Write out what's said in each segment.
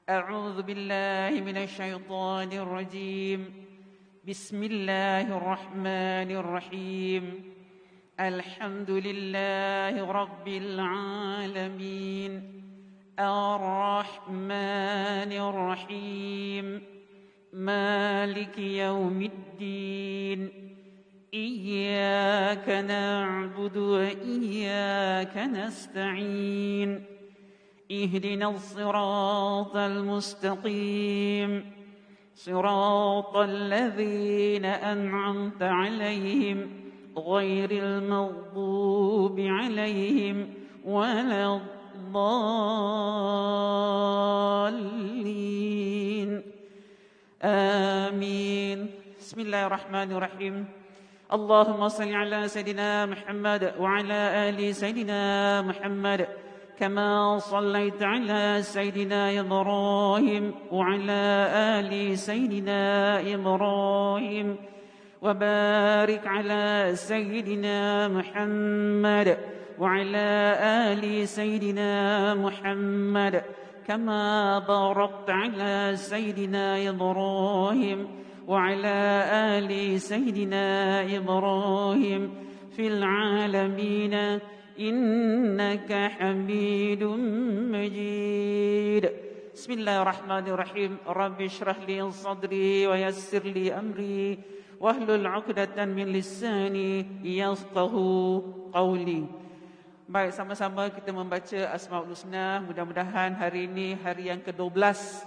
أعوذ بالله من الشيطان الرجيم بسم الله الرحمن الرحيم الحمد لله رب العالمين الرحمن الرحيم مالك يوم الدين إياك نعبد وإياك نستعين اهدنا الصراط المستقيم صراط الذين أنعمت عليهم غير المغضوب عليهم ولا الضالين آمين بسم الله الرحمن الرحيم اللهم صل على سيدنا محمد وعلى آل سيدنا محمد كما صليت على سيدنا إبراهيم وعلى آل سيدنا إبراهيم وبارك على سيدنا محمد وعلى آل سيدنا محمد كما باركت على سيدنا إبراهيم وعلى آل سيدنا إبراهيم في العالمين إنك حميد مجيد بسم الله الرحمن الرحيم رب اشرح لي صدري ويسر لي أمري واحلل عقدة من لساني يفقهوا قولي. Baik, sama-sama kita membaca Asmaul Husna. Mudah-mudahan hari ini hari yang ke-12.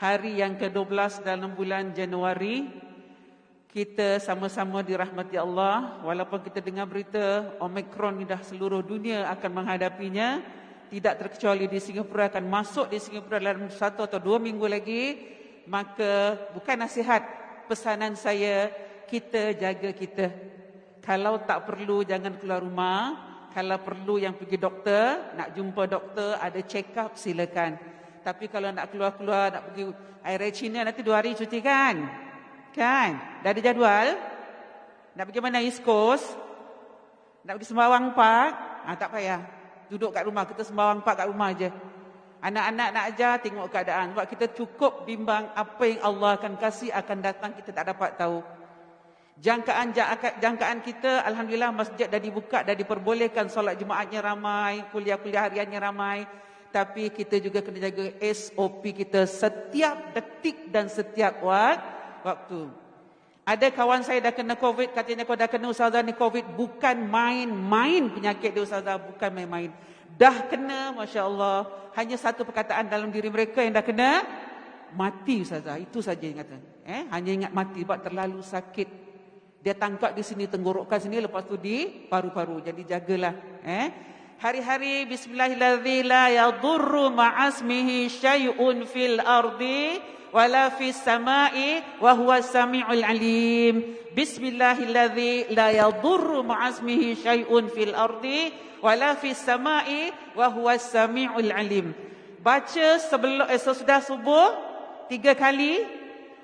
Hari yang ke-12 dalam bulan Januari. Kita sama-sama dirahmati Allah. Walaupun kita dengar berita Omicron ni dah seluruh dunia akan menghadapinya, tidak terkecuali di Singapura, akan masuk di Singapura dalam 1 atau 2 minggu lagi. Maka bukan nasihat, pesanan saya, kita jaga kita. Kalau tak perlu jangan keluar rumah. Kalau perlu yang pergi doktor, nak jumpa doktor, ada check up, silakan. Tapi kalau nak keluar-keluar, nak pergi air raya Cina, nanti 2 hari cuti kan? Kan? Dah ada jadual? Nak pergi mana? East Coast? Nak pergi Sembawang Park? Tak payah. Duduk kat rumah. Kita Sembawang Park kat rumah je. Anak-anak nak ajar, tengok keadaan. Sebab kita cukup bimbang apa yang Allah akan kasih, akan datang, kita tak dapat tahu. Jangkaan kita, Alhamdulillah masjid dah dibuka, dah diperbolehkan, solat Jumaatnya ramai, kuliah-kuliah hariannya ramai. Tapi kita juga kena jaga SOP kita setiap detik dan setiap waktu. Ada kawan saya dah kena COVID, katanya kau dah kena ustazah ni COVID. Bukan main-main penyakit dia ustazah, bukan main-main. Dah kena, Masya Allah. Hanya satu perkataan dalam diri mereka yang dah kena, mati ustazah. Itu saja yang kata. Hanya ingat mati sebab terlalu sakit. Dia tangkap di sini, tenggorokan sini, lepas tu di paru-paru. Jadi jagalah. Hari-hari bismillahirrahmanirrahim la yadurru ma'asmihi syai'un fil ardi wala fis samai wa huwas samiul alim. Bismillahirrahmanirrahim la yadurru ma'asmihi syai'un fil ardi wala fis samai wa huwas samiul alim. Baca sesudah subuh 3 kali,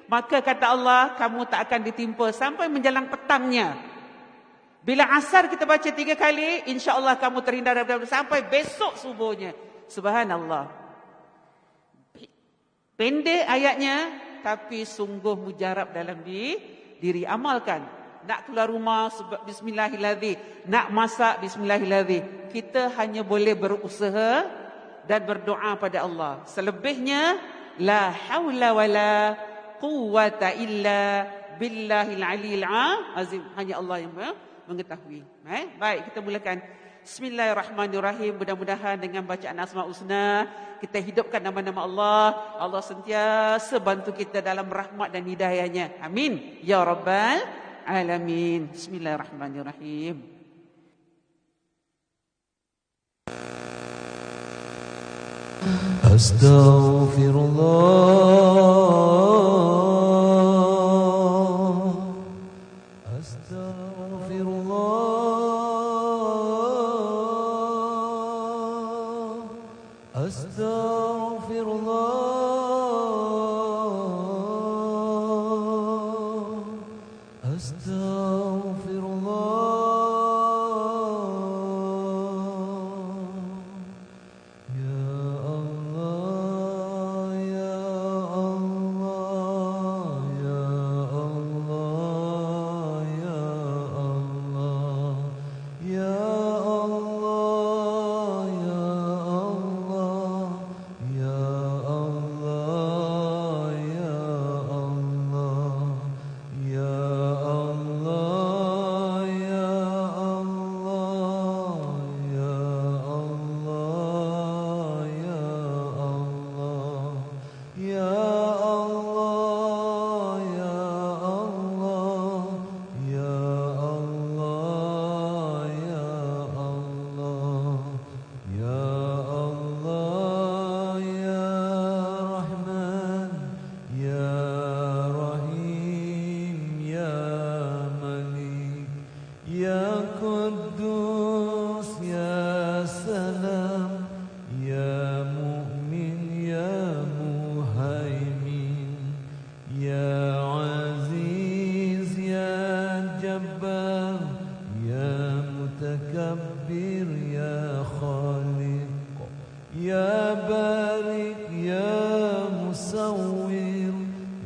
maka kata Allah kamu tak akan ditimpa sampai menjelang petangnya. Bila asar kita baca 3 kali, insya-Allah kamu terhindar daripada sampai besok subuhnya. Subhanallah. Pendek ayatnya, tapi sungguh mujarab dalam diri. Amalkan. Nak keluar rumah, bismillahirrahmanirrahim. Nak masak, bismillahirrahmanirrahim. Kita hanya boleh berusaha dan berdoa pada Allah. Selebihnya, la haula wala quwwata illa billahil aliyil azim. Hanya Allah yang mengetahui. Baik, kita mulakan. Bismillahirrahmanirrahim. Mudah-mudahan dengan bacaan Asmaul Husna kita hidupkan nama-nama Allah. Allah sentiasa bantu kita dalam rahmat dan hidayahnya. Amin. Ya Rabbal Alamin. Bismillahirrahmanirrahim. Astaghfirullah. Ya Allah, ya يا بارئ يا مصور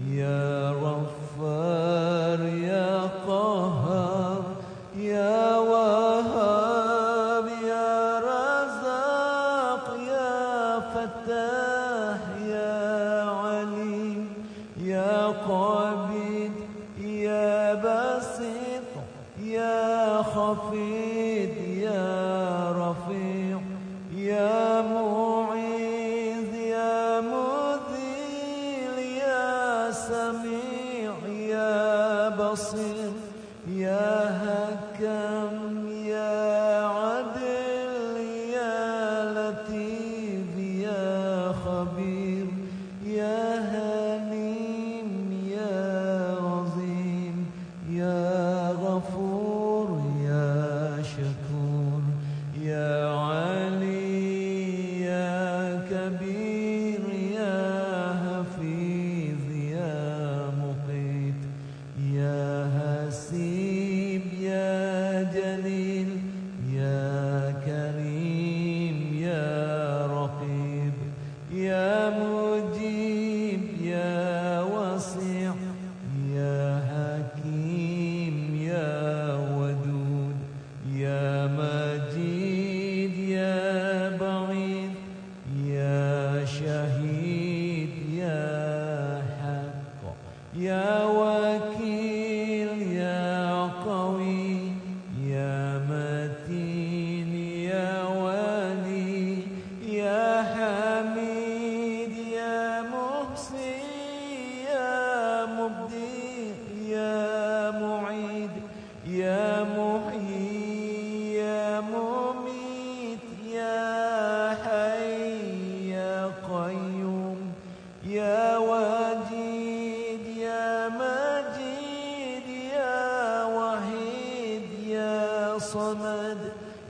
يا غفار يا قهار يا وهاب يا رزاق يا فتاح يا عليم يا قابض يا باسط يا خفيض يا رفيع يا معيذ يا مذل يا سميع يا بصير يا حكم يا عدل يا لطيف يا خبير يا حليم يا عظيم يا غفور يا شكور يا علي يا كبير يا حفيظ يا مقيت يا حسيب يا جليل يا كريم يا رقيب يا مجيب يا وسيع يا حكيم يا ودود يا مجيد يا بعيد يا شهيد يا حق يا وكيل يا قوي يا متين يا ولي يا حميد يا محسن يا مبدي يا معيد يا محيي يا مميت يا حي يا قيوم يا وجيد يا مجيد يا وحيد يا صمد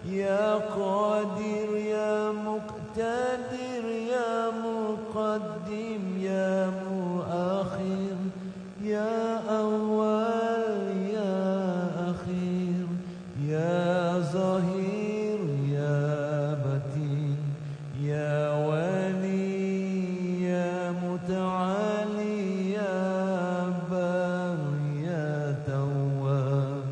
يا قادر يا مقتدر يا مقدم يا مؤخر يا أول يا أخير يا ظهير يا بطين يا ولي يا متعالي يا بار يا تواب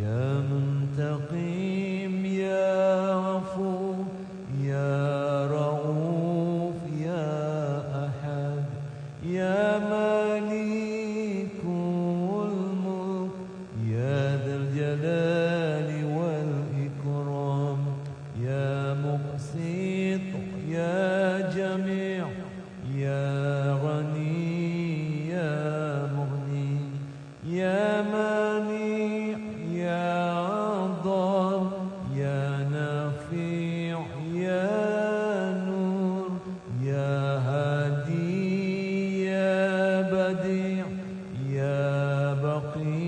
يا منتقم يا غفور يا رؤوف يا أحد يا مالك الملك يا ذا الجلال والإكرام يا مقسط يا جميع يا غني يا مغني يا مانع يا ضار يا نافع يا نور يا هادي يا بديع يا بقي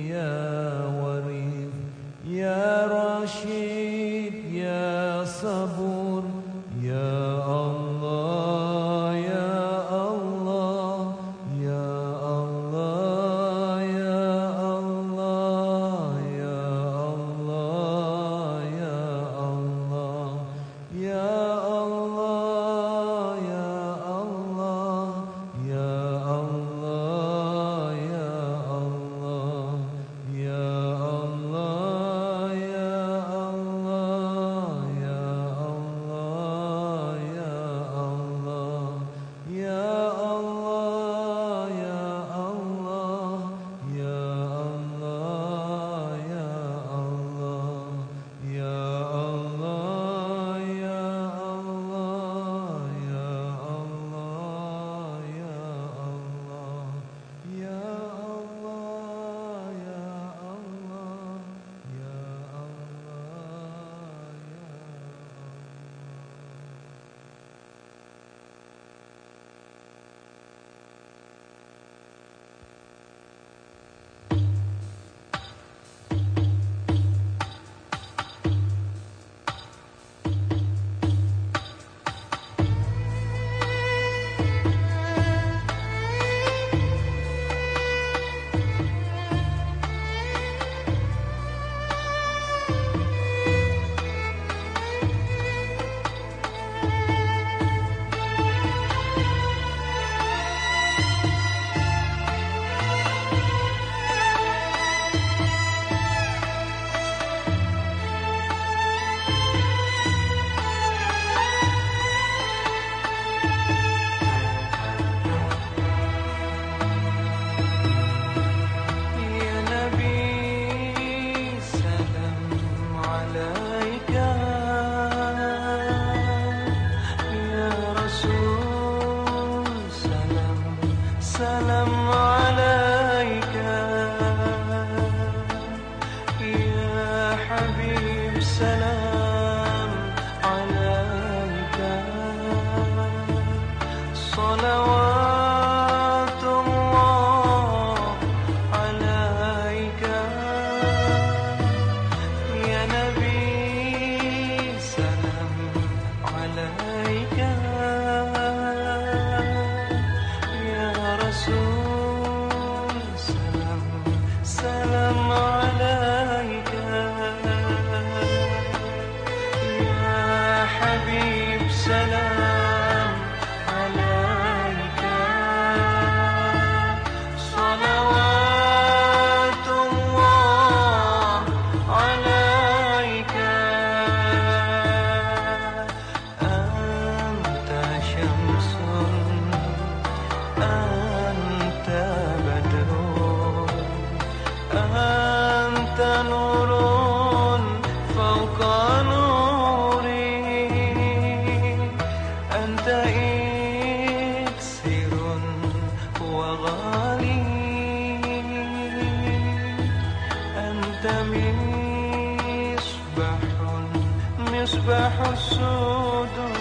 يا وريث يا رشيد يا صبور يا الله يا صلوات الله عليك يا نبي سلام عليك يا رسول سلام سلام عليك يا حبيب سلام عليك صلوات الله عليك أنت شمس أنت بدر أنت نور فوق نوري أنت إكسير وغالي أنت مصباح الصدور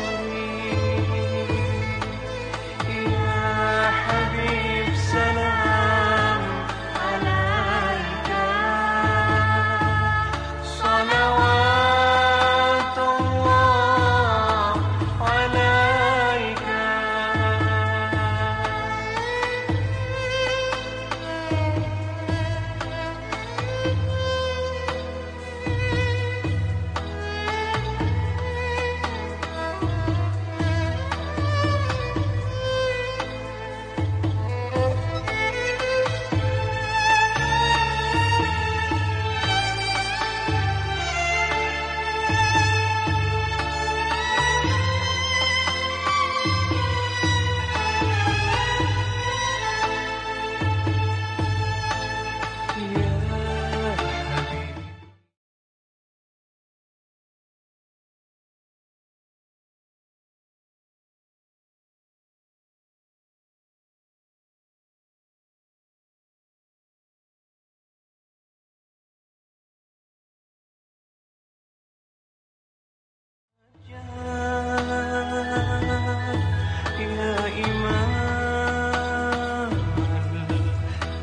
يا حبيب سلام عليك صلوات الله عليك يا إمام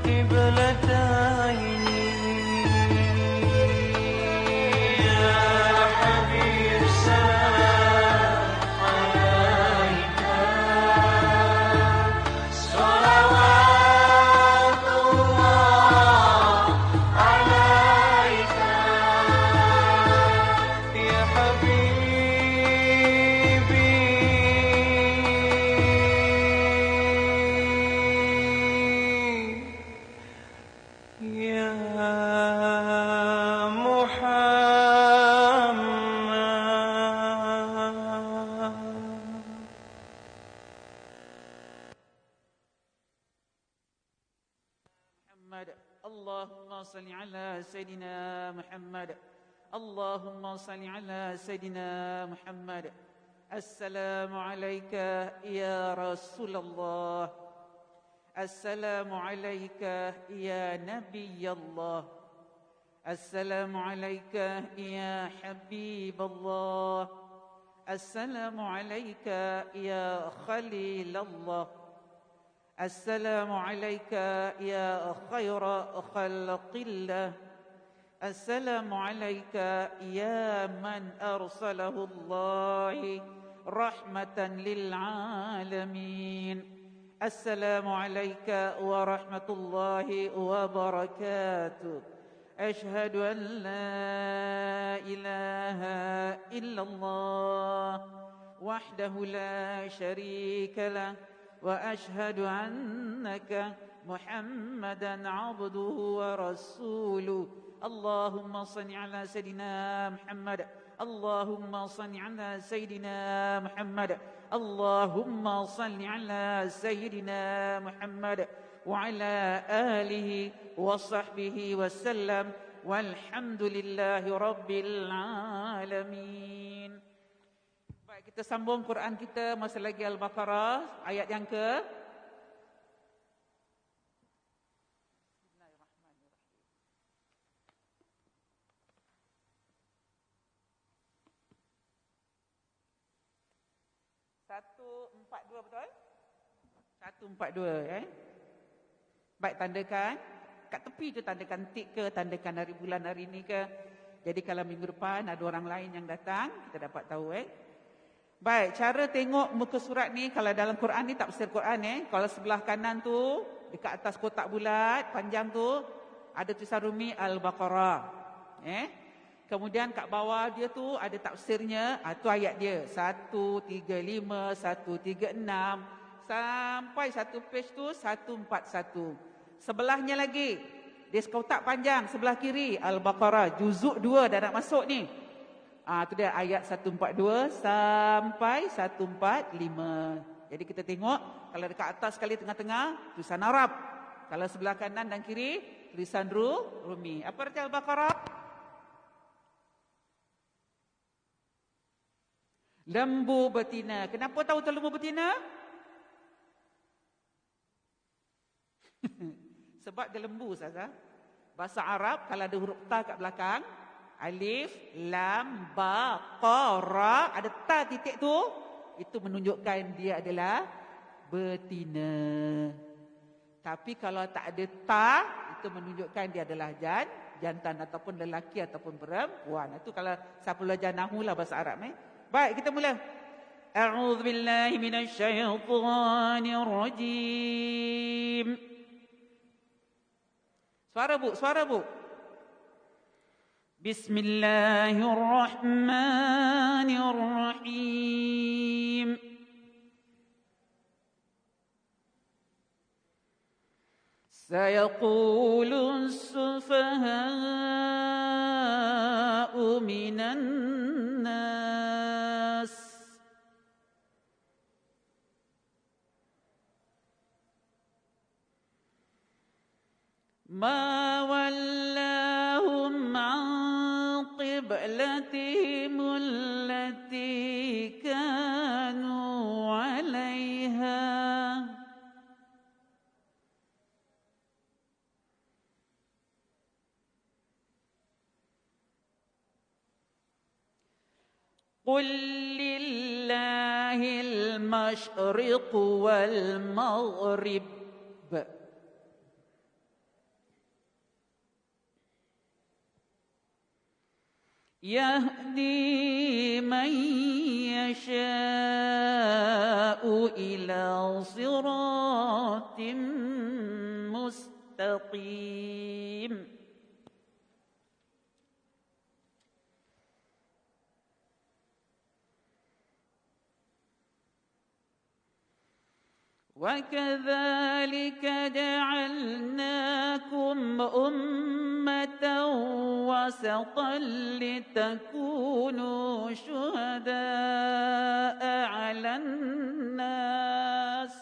القبلتين يا حبيب سلام عليك صلوات الله عليك يا حبيبي يا محمد محمد اللهم صل على سيدنا محمد اللهم صل على سيدنا محمد السلام عليك يا رسول الله السلام عليك يا نبي الله السلام عليك يا حبيب الله السلام عليك يا خليل الله السلام عليك يا خير خلق الله السلام عليك يا من أرسله الله رحمة للعالمين السلام عليك ورحمة الله وبركاته أشهد أن لا إله إلا الله وحده لا شريك له وأشهد أنك محمدا عبده ورسوله اللهم صل على سيدنا محمد اللهم صل على سيدنا محمد اللهم صل على سيدنا محمد وعلى آله وصحبه وسلم والحمد لله رب العالمين. Baik, kita sambung Quran kita masih lagi Al-Baqarah ayat yang ke Satu, 4, 2, betul? 142 Baik, tandakan. Kat tepi tu tandakan tik ke, tandakan hari bulan hari ni ke. Jadi kalau minggu depan ada orang lain yang datang, kita dapat tahu Baik, cara tengok muka surat ni, kalau dalam Quran ni, tafsir Quran kalau sebelah kanan tu, dekat atas kotak bulat, panjang tu, ada tulisan Rumi Al-Baqarah. Kemudian kat bawah dia tu ada tafsirnya, tu ayat dia. 135, 136, sampai satu page tu 141. Sebelahnya lagi, dia kotak panjang, sebelah kiri, Al-Baqarah, juzuk 2 dah nak masuk ni. Tu dia ayat 142 sampai 145. Jadi kita tengok, kalau dekat atas sekali tengah-tengah, tulisan Arab. Kalau sebelah kanan dan kiri, tulisan Rumi. Apa arti Al-Baqarah? Lembu betina. Kenapa tahu tu lembu betina? Sebab dia lembu saja. Bahasa Arab, kalau ada huruf ta kat belakang, alif, lam, ba, qa, ra, ada ta titik tu, itu menunjukkan dia adalah betina. Tapi kalau tak ada ta, itu menunjukkan dia adalah jantan ataupun lelaki ataupun perempuan. Itu kalau siapa belajar nahwu lah bahasa Arab Baik, kita mula. A'udzu billahi minasyaitonir rajim. Suara bu. Bismillahirrahmanirrahim. Sayaqulu as-sufaha'u minan nas ma wallahum an qiblatihim allati kanu 'alaiha qul lillahil masyriq wal maghrib yahdi man yasha'u ila siratim mustaqim. وَكَذَلِكَ جَعَلْنَاكُمْ أُمَّةً وَسَطًا لِتَكُونُوا شُهَدَاءَ عَلَى النَّاسِ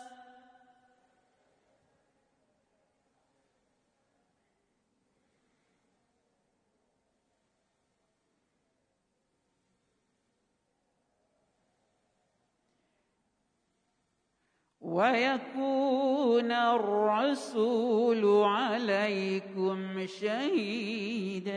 وَيَكُونَ الرَّسُولُ عَلَيْكُمْ شَهِيدًا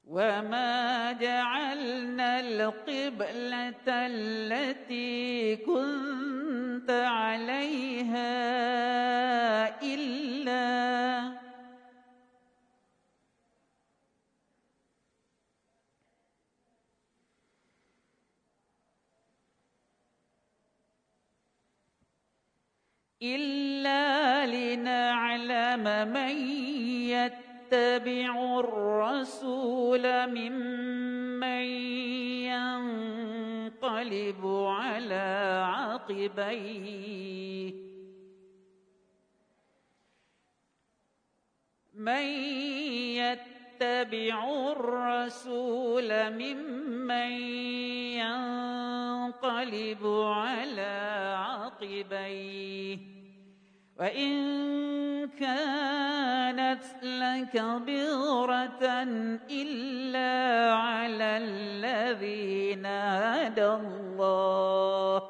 وَمَا جَعَلْنَا الْقِبْلَةَ الَّتِي كُنْتَ عَلَيْهَا إلا لنعلم من يتبع الرسول ممن ينقلب على عقبيه من يتبع الرسول ممن ينقلب على عقبيه وإن كانت لكبيرة إلا على الذين هدى الله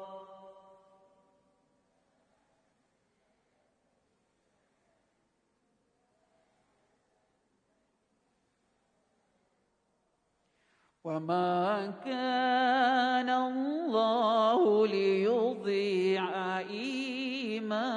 وما كان الله ليضيع إيمانكم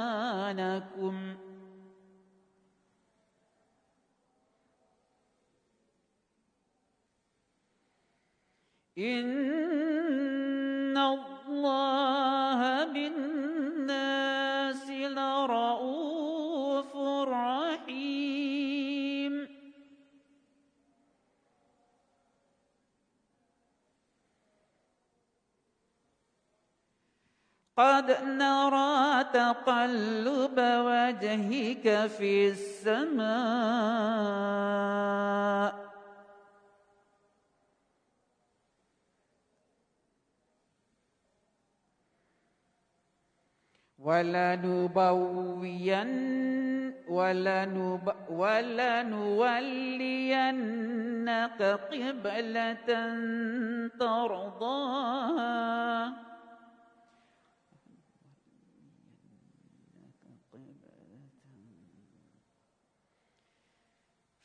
إن الله بالناس لرؤوف رحيم قد نرى تقلب وجهك في السماء ولنولينك قبلة ترضاها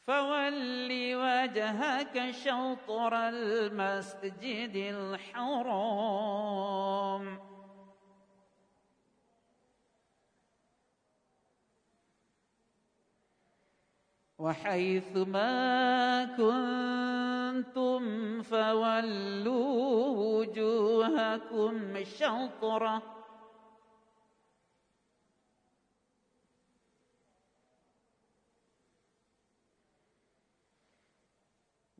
فول وجهك شطر المسجد الحرام وحيث ما كنتم فولوا وجوهكم شطره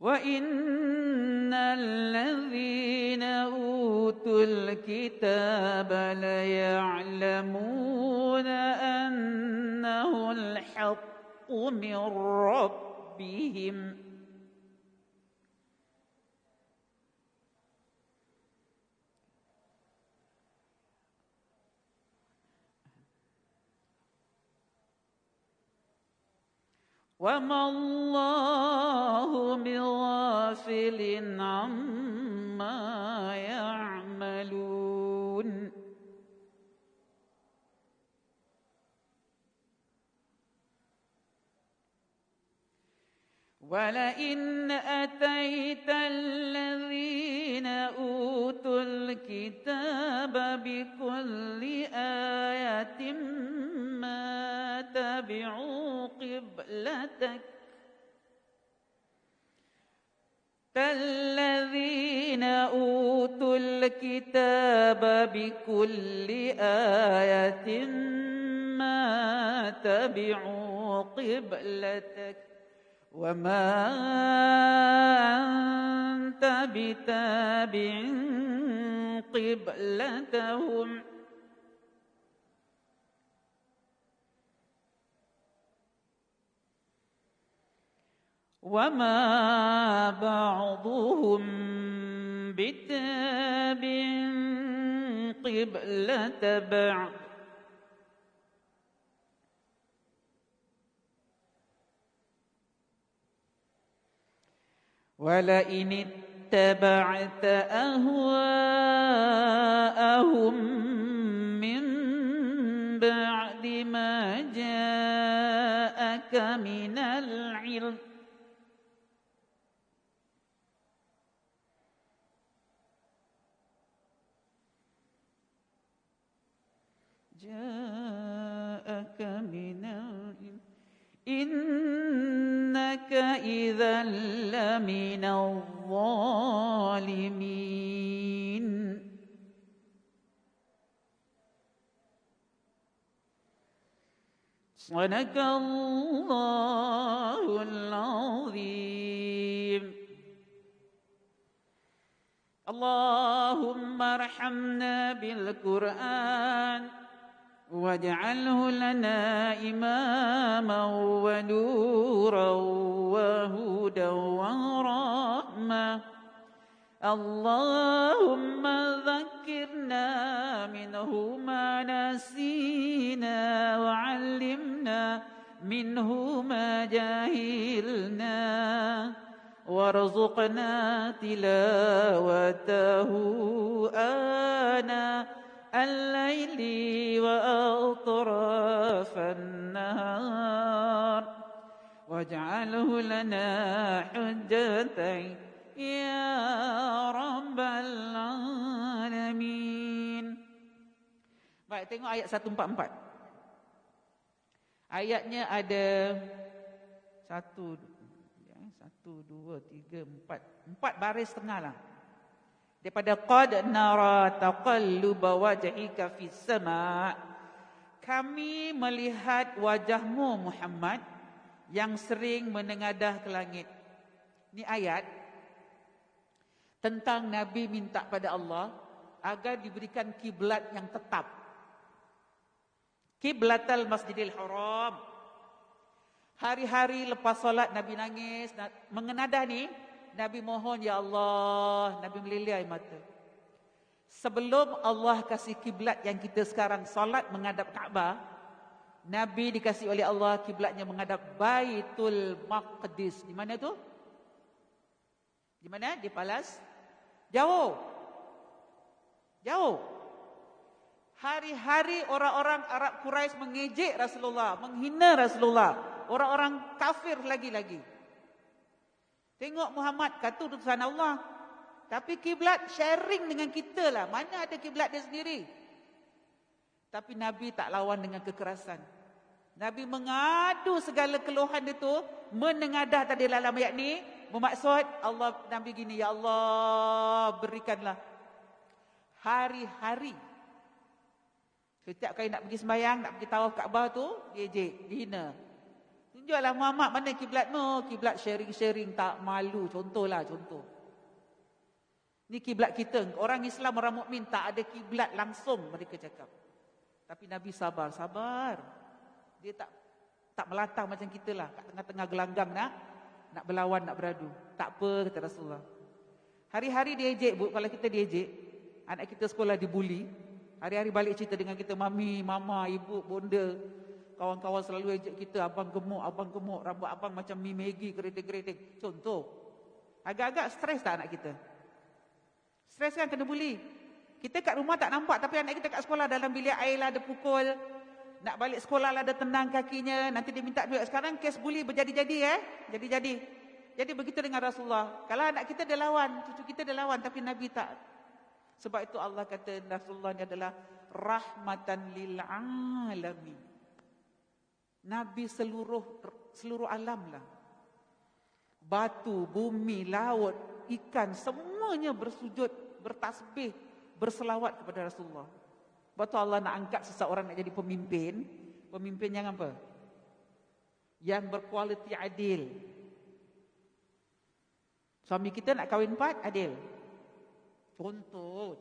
وإن الذين أوتوا الكتاب ليعلمون أنه الحق من ربهم وما الله بغافل عما يعملون ولئن أتيت الذين أوتوا الكتاب بكل آية ما تبعوا قبلتك الذين أوتوا الكتاب بكل آية ما تبعوا قبلتك وما أنت بتابع قبلتهم وما بعضهم بتابع قبلة بعض ولئن اتبعت أهواءهم من بعد ما جاءك من العلم إنك إذا لمن الظالمين صدق الله العظيم اللهم ارحمنا بالقرآن واجعله لنا إماما ونورا وهدى ورحمة اللهم ذكرنا منه ما نسينا وعلمنا منه ما جهلنا وارزقنا تلاوته آناء الليل وأطراف النهار واجعله لنا حجة Ya Rabbal Alamin. Baik, tengok ayat 144. Ayatnya ada 1, 2, 3, 4 baris setengah lah. Daripada qad nara taqalluba wajhika fis sama'. Kami melihat wajahmu Muhammad yang sering menengadah ke langit. Ini ayat tentang Nabi minta pada Allah agar diberikan kiblat yang tetap. Kiblatal Masjidil Haram. Hari-hari lepas solat Nabi nangis, mengenadah ni, Nabi mohon, ya Allah, Nabi melilih air mata. Sebelum Allah kasih kiblat yang kita sekarang solat menghadap Kaabah, Nabi dikasih oleh Allah kiblatnya menghadap Baitul Maqdis. Di mana tu? Di mana? Di Palas? Jauh. Jauh. Hari-hari orang-orang Arab Quraisy mengejek Rasulullah, menghina Rasulullah. Orang-orang kafir lagi-lagi. Tengok Muhammad kata utusan Allah. Tapi kiblat sharing dengan kita lah. Mana ada kiblat dia sendiri. Tapi Nabi tak lawan dengan kekerasan. Nabi mengadu segala keluhan dia tu. Menengadah tadi dalam ayat ni. Bermaksud Allah, Nabi gini, ya Allah berikanlah hari-hari. Setiap kali nak pergi sembahyang, nak pergi tawaf Kaabah tu, diejek, dihina. Tunjuklah Muhammad mana kiblatmu. Kiblat sharing-sharing, tak malu. Contohlah, contoh. Ni kiblat kita. Orang Islam, orang mukmin tak ada kiblat langsung mereka cakap. Tapi Nabi sabar. Dia tak melantang macam kita lah. Kat tengah-tengah gelanggang nak berlawan, nak beradu. Tak apa, kata Rasulullah. Hari-hari dia ejek, bu. Kalau kita diejek, anak kita sekolah dibuli. Hari-hari balik cerita dengan kita, mami, mama, ibu, bonda. Kawan-kawan selalu ejek kita, abang gemuk, rambut abang macam mi Maggi, keriting-keriting. Contoh. Agak-agak stres tak anak kita? Stres kan kena buli. Kita kat rumah tak nampak, tapi anak kita kat sekolah dalam bilik air lah ada pukul. Nak balik sekolah lah ada tendang kakinya. Nanti dia minta duit. Sekarang kes buli berjadi-jadi Jadi-jadi. Jadi begitu dengan Rasulullah. Kalau anak kita dia lawan, cucu kita dia lawan, tapi Nabi tak. Sebab itu Allah kata Rasulullah ni adalah rahmatan lil alamin. Nabi seluruh alam lah. Batu, bumi, laut, ikan, semuanya bersujud, bertasbih, berselawat kepada Rasulullah. Sebab tu Allah nak angkat seseorang nak jadi pemimpin. Pemimpin yang apa? Yang berkualiti adil. Suami kita nak kahwin 4, adil. Contoh.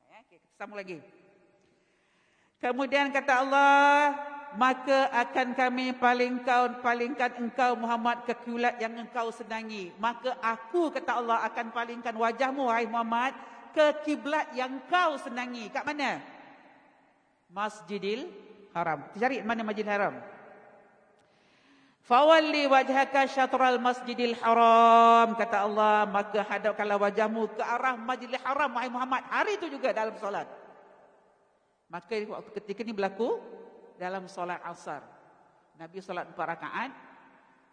Okay, kita sambung lagi. Kemudian kata Allah, maka akan kami palingkan engkau Muhammad ke kiblat yang engkau senangi. Maka aku, kata Allah, akan palingkan wajahmu, wahai Muhammad, ke kiblat yang kau senangi. Kat mana? Masjidil Haram. Cari mana Masjidil Haram? Fawalli wajhaka syatral Masjidil Haram, kata Allah, maka hadapkanlah wajahmu ke arah Masjidil Haram, wahai Muhammad. Hari itu juga dalam solat. Maka waktu ketika ini berlaku dalam solat asar. Nabi solat 4 rakaat.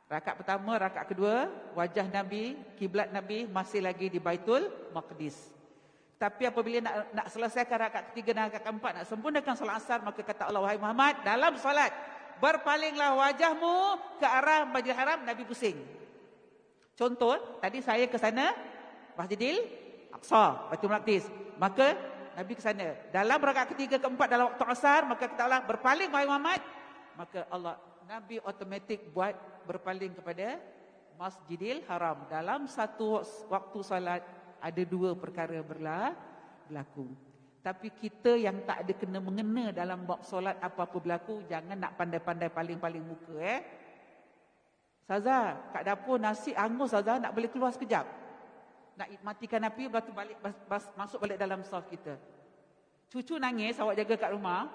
Rakaat pertama, rakaat kedua, wajah Nabi, kiblat Nabi masih lagi di Baitul Maqdis. Tapi apabila nak selesaikan rakaat ketiga dan rakaat keempat, nak sempurnakan solat asar, maka kata Allah, wahai Muhammad, dalam solat berpalinglah wajahmu ke arah Masjidil Haram. Nabi pusing. Contoh, tadi saya ke sana, Masjidil Aqsa, Baitul Maqdis. Maka Nabi ke sana. Dalam rakaat ketiga, keempat dalam waktu asar, maka kata Allah, berpaling wahai Muhammad. Maka Allah, Nabi automatik buat berpaling kepada Masjidil Haram. Dalam satu waktu salat ada 2 perkara berlaku. Tapi kita yang tak ada kena mengena dalam bab solat apa-apa berlaku, jangan nak pandai-pandai paling-paling muka. Saza, kat dapur nasi angus, Saza nak boleh keluar sekejap. Nak matikan api, lepas tu balik, masuk balik dalam saf kita. Cucu nangis, awak jaga kat rumah.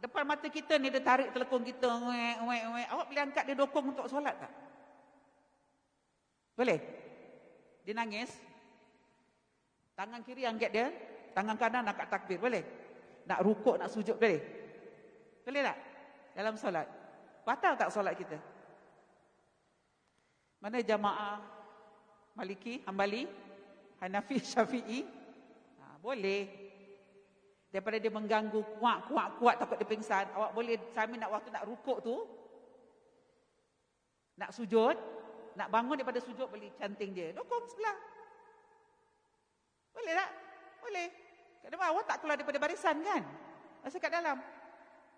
Depan mata kita ni dia tarik telekung kita. Awak boleh angkat dia dokong untuk solat tak? Boleh? Dia nangis. Tangan kiri angkat dia, tangan kanan nak kat takbir. Boleh? Nak rukuk, nak sujud, boleh? Boleh tak? Dalam solat. Batal tak solat kita? Mana jamaah Maliki, Hambali, Hanafi, Syafi'i? Boleh. Daripada dia mengganggu kuat takut dia pingsan, awak boleh sambil nak waktu nak rukuk tu, nak sujud, nak bangun daripada sujud boleh canting dia. Dokong sebelah. Boleh tak? Boleh. Kadang awak tak keluar daripada barisan kan? Masa kat dalam.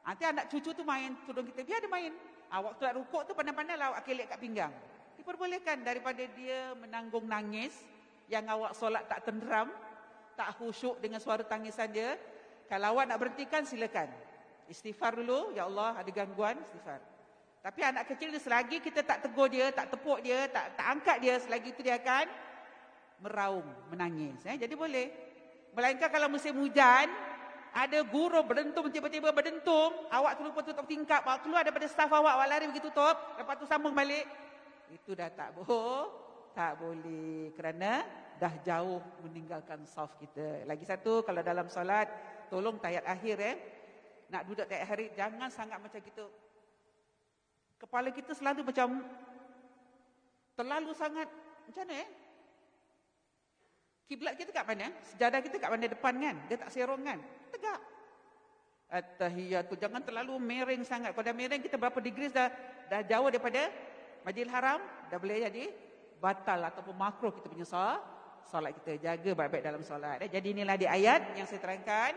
Nanti anak cucu tu main tudung kita, biar dia main. Waktu nak rukuk tu pandai-pandai lah awak kelek kat pinggang. Diperbolehkan daripada dia menanggung nangis, yang awak solat tak tenteram, tak khusyuk dengan suara tangisan dia. Kalau awak nak berhentikan, silakan. Istighfar dulu, ya Allah ada gangguan, istighfar. Tapi anak kecil ni selagi kita tak tegur dia, tak tepuk dia, tak angkat dia, selagi itu dia akan meraung, menangis. Jadi boleh. Melainkan kalau musim hujan, ada guru berdentum, tiba-tiba berdentum, awak terlupa tutup tingkap, awak keluar daripada staf awak lari pergi tutup, lepas tu sambung balik. Itu dah tak boleh. Kerana dah jauh meninggalkan saf kita. Lagi satu, kalau dalam solat, tolong tahiyat akhir nak duduk tahiyat akhir, jangan sangat macam kita. Kepala kita selalu macam terlalu sangat, macam mana Kiblat kita kat mana? Sejadah kita kat mana depan kan? Dia tak serong kan? Tegak. At-tahiyatu, jangan terlalu miring sangat. Kalau dah miring, kita berapa degree dah jauh daripada Masjidil Haram, dah boleh jadi batal ataupun makruh kita punya solat kita. Jaga baik-baik dalam solat. Jadi inilah di ayat yang saya terangkan.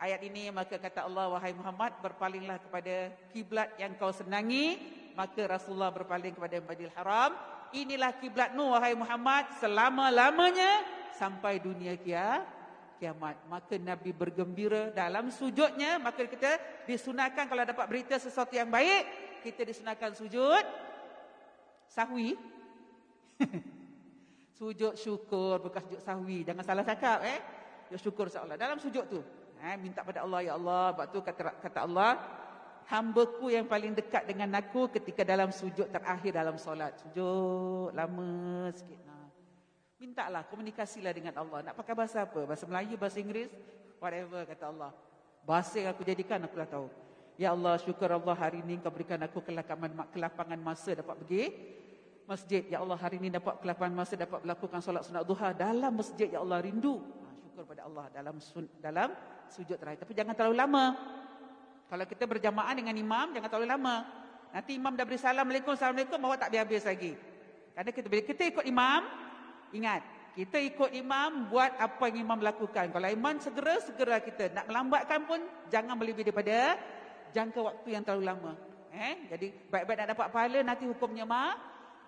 Ayat ini, maka kata Allah, wahai Muhammad, berpalinglah kepada kiblat yang kau senangi. Maka Rasulullah berpaling kepada Masjidil Haram. Inilah kiblatmu wahai Muhammad selama-lamanya sampai dunia kiamat. Maka Nabi bergembira dalam sujudnya. Maka kita disunahkan kalau dapat berita sesuatu yang baik, kita disunahkan sujud sahwi. Sujud syukur, bukan sujud sahwi. Jangan salah cakap syukur insya-Allah. Dalam sujud tu minta pada Allah, ya Allah. Sebab tu kata Allah, hamba-Ku yang paling dekat dengan aku ketika dalam sujud terakhir dalam solat. Sujud lama sikit. Mintalah, komunikasilah dengan Allah. Nak pakai bahasa apa? Bahasa Melayu, bahasa Inggeris, whatever, kata Allah. Bahasa yang aku jadikan, aku dah tahu. Ya Allah, syukur Allah hari ini kau berikan aku kelapangan masa dapat pergi masjid. Ya Allah, hari ini dapat kelapangan masa dapat melakukan solat sunat duha dalam masjid. Ya Allah, rindu. Syukur pada Allah dalam sujud terakhir. Tapi jangan terlalu lama. Kalau kita berjamaah dengan imam, jangan terlalu lama. Nanti imam dah beri Assalamualaikum, awak tak habis lagi. Karena bila kita ikut imam, ingat, kita ikut imam buat apa yang imam lakukan. Kalau imam segera kita. Nak melambatkan pun jangan melebihi daripada jangka waktu yang terlalu lama. Jadi baik-baik nak dapat pahala, nanti hukumnya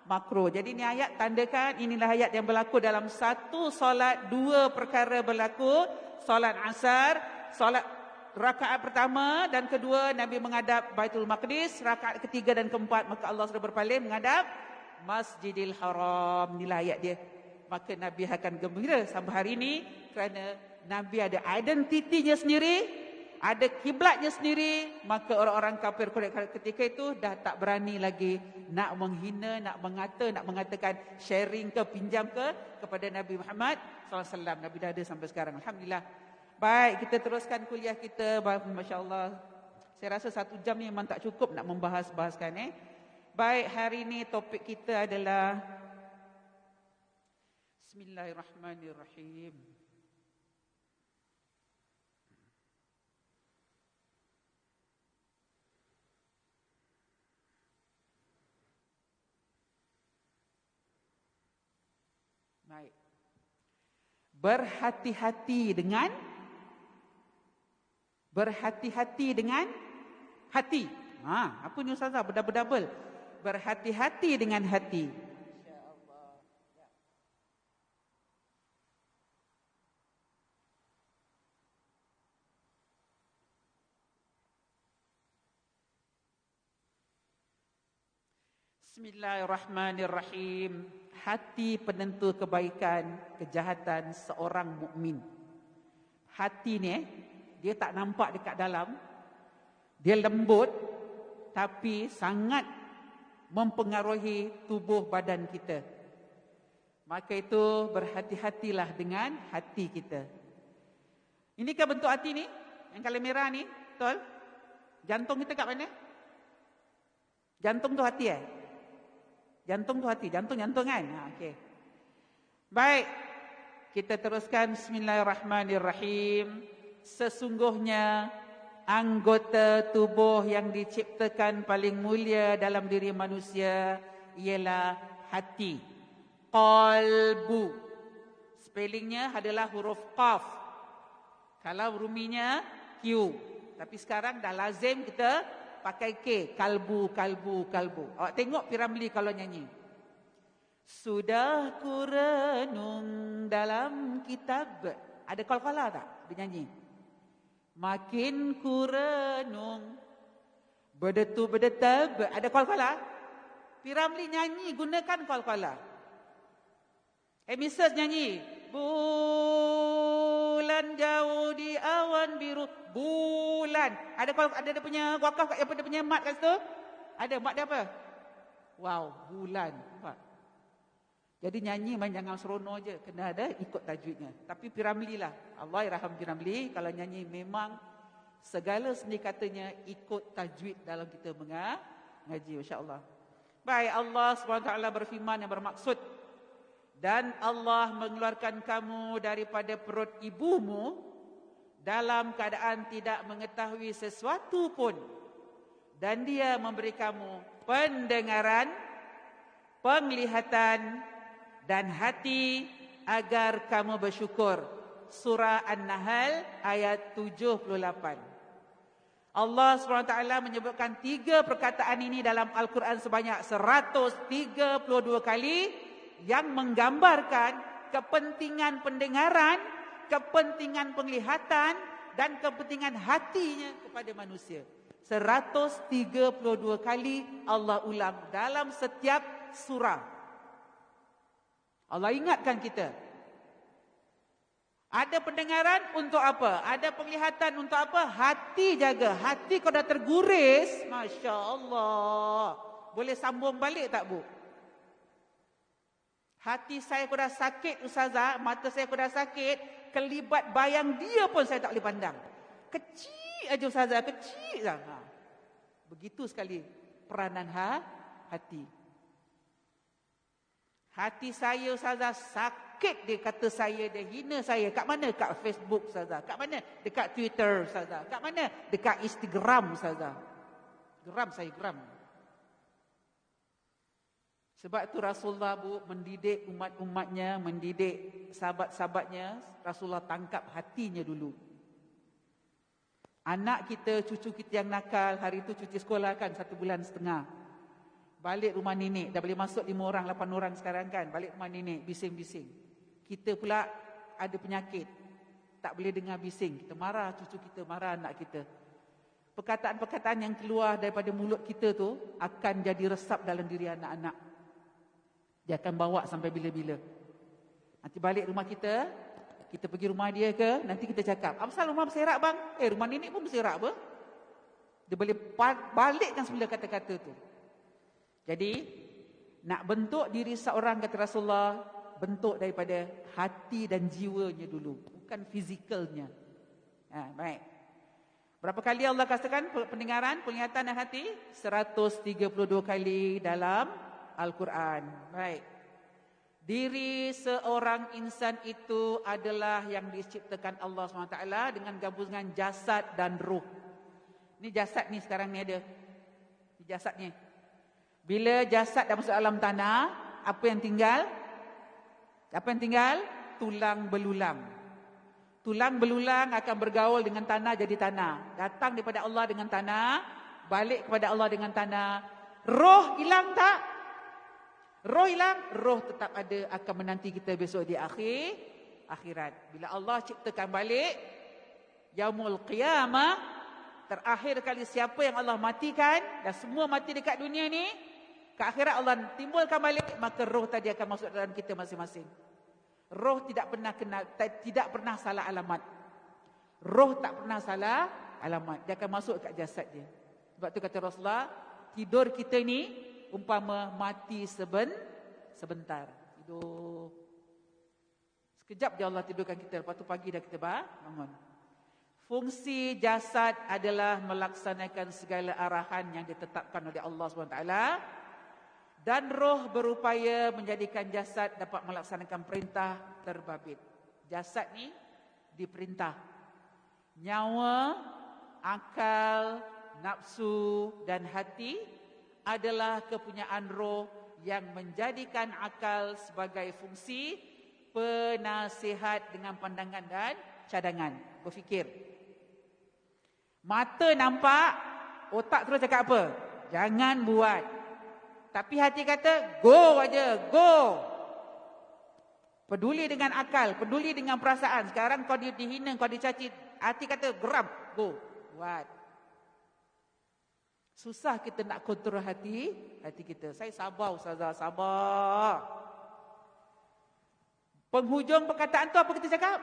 makruh. Jadi ini ayat tandakan inilah ayat yang berlaku dalam satu solat, dua perkara berlaku. Solat asar, solat rakaat pertama dan kedua Nabi menghadap Baitul Maqdis, rakaat ketiga dan keempat maka Allah sudah berpaling menghadap Masjidil Haram. Inilah ayat dia. Maka Nabi akan gembira sampai hari ini kerana Nabi ada identitinya sendiri, ada kiblatnya sendiri. Maka orang-orang kafir ketika itu dah tak berani lagi nak menghina, nak mengatakan sharing ke, pinjam ke kepada Nabi Muhammad SAW. Nabi dah ada sampai sekarang, alhamdulillah. Baik, kita teruskan kuliah kita. Masya Allah, saya rasa 1 jam ni memang tak cukup nak membahaskan. Baik, hari ini topik kita adalah Bismillahirrahmanirrahim. Baik. Berhati-hati dengan hati. Apa ni Ustazah? Berdouble. Berhati-hati dengan hati. Insya-Allah. Ya. Bismillahirrahmanirrahim. Hati penentu kebaikan, kejahatan seorang mukmin. Hati ni dia tak nampak dekat dalam. Dia lembut tapi sangat mempengaruhi tubuh badan kita. Maka itu berhati-hatilah dengan hati kita. Ini kan bentuk hati ni, yang kalau merah ni, betul? Jantung kita kat mana? Jantung tu hati Jantung tu hati, jantung kan. Okey. Baik, kita teruskan. Bismillahirrahmanirrahim. Sesungguhnya anggota tubuh yang diciptakan paling mulia dalam diri manusia ialah hati. Qalbu. Spellingnya adalah huruf qaf. Kalau ruminya Q. Tapi sekarang dah lazim kita pakai K. Kalbu. Awak tengok Piramli kalau nyanyi. Sudah ku renung dalam kitab. Ada qalqalah tak dia nyanyi? Makin ku renung berdetu-berdetab. Ada qalqalah? Piramli nyanyi gunakan qalqalah. Mrs. nyanyi. Bulan jauh di awan biru. Bulan. Ada dia punya wakaf, apa dia punya mat kat situ? Ada mat dia apa? Wow, bulan. Nampak? Jadi nyanyi main jangan seronok je. Kena ada ikut tajwidnya. Tapi Piramli lah. Allah irham Piramli. Kalau nyanyi memang segala seni katanya ikut tajwid dalam kita mengaji. Masya Allah. Baik, Allah SWT berfirman yang bermaksud. Dan Allah mengeluarkan kamu daripada perut ibumu dalam keadaan tidak mengetahui sesuatu pun. Dan dia memberi kamu pendengaran, penglihatan dan hati agar kamu bersyukur. Surah An-Nahl ayat 78. Allah SWT menyebutkan 3 perkataan ini dalam Al-Quran sebanyak 132 kali yang menggambarkan kepentingan pendengaran, kepentingan penglihatan dan kepentingan hatinya kepada manusia. 132 kali Allah ulang dalam setiap surah. Allah ingatkan kita. Ada pendengaran untuk apa? Ada penglihatan untuk apa? Hati jaga. Hati kau dah terguris, Masya Allah. Boleh sambung balik tak, Bu? Hati saya kau dah sakit, Ustazah. Mata saya kau dah sakit. Kelibat bayang dia pun saya tak boleh pandang. Kecil aja, Ustazah. Kecil lah. Begitu sekali peranan hati. Hati saya, Ustazah, sakit dia kata saya, dia hina saya. Kat mana? Kat Facebook, Ustazah. Kat mana? Dekat Twitter, Ustazah. Kat mana? Dekat Instagram, Ustazah. Geram saya, geram. Sebab itu Rasulullah, Bu, mendidik umat-umatnya, mendidik sahabat-sahabatnya. Rasulullah tangkap hatinya dulu. Anak kita, cucu kita yang nakal, hari itu cuti sekolah kan 1 bulan setengah. Balik rumah nenek, dah boleh masuk 5 orang, 8 orang sekarang kan. Balik rumah nenek, bising-bising. Kita pula ada penyakit. Tak boleh dengar bising. Kita marah, cucu kita marah, anak kita. Perkataan-perkataan yang keluar daripada mulut kita tu akan jadi resap dalam diri anak-anak. Dia akan bawa sampai bila-bila. Nanti balik rumah kita pergi rumah dia ke, nanti kita cakap, apa pasal rumah berserak bang? Rumah nenek pun berserak apa? Dia boleh balikkan semula kata-kata tu. Jadi, nak bentuk diri seorang, kata Rasulullah, bentuk daripada hati dan jiwanya dulu. Bukan fizikalnya. Baik. Berapa kali Allah katakan pendengaran, penglihatan dan hati? 132 kali dalam Al-Quran. Baik. Diri seorang insan itu adalah yang diciptakan Allah SWT dengan gabungan jasad dan ruh. Ni jasad ni sekarang ni ada. Ni jasad ni. Bila jasad dah masuk alam tanah, apa yang tinggal? Apa yang tinggal? Tulang belulang. Tulang belulang akan bergaul dengan tanah jadi tanah. Datang daripada Allah dengan tanah, balik kepada Allah dengan tanah. Roh hilang tak? Roh hilang, roh tetap ada, akan menanti kita besok di akhirat. Bila Allah ciptakan balik, Yaumul Qiyamah, terakhir kali siapa yang Allah matikan, dan semua mati dekat dunia ni, ke akhirat Allah timbulkan balik, maka roh tadi akan masuk dalam kita masing-masing. Roh tidak pernah salah alamat. Roh tak pernah salah alamat. Dia akan masuk kat jasad dia. Sebab tu kata Rasulullah, tidur kita ni umpama mati sebentar. Tidur. Sekejap je Allah tidurkan kita. Lepas tu pagi dah kita bangun. Fungsi jasad adalah melaksanakan segala arahan yang ditetapkan oleh Allah SWT. Dan roh berupaya menjadikan jasad dapat melaksanakan perintah terbabit. Jasad ni diperintah. Nyawa, akal, nafsu dan hati adalah kepunyaan roh yang menjadikan akal sebagai fungsi penasihat dengan pandangan dan cadangan. Berfikir. Mata nampak, otak terus cakap apa? Jangan buat. Tapi hati kata, go aja, go. Peduli dengan akal, peduli dengan perasaan. Sekarang kau dihina, kau dicaci, hati kata, geram, go, buat. Susah kita nak kontrol hati kita. Saya sabar Ustazah, sabar. Penghujung perkataan tu apa kita cakap?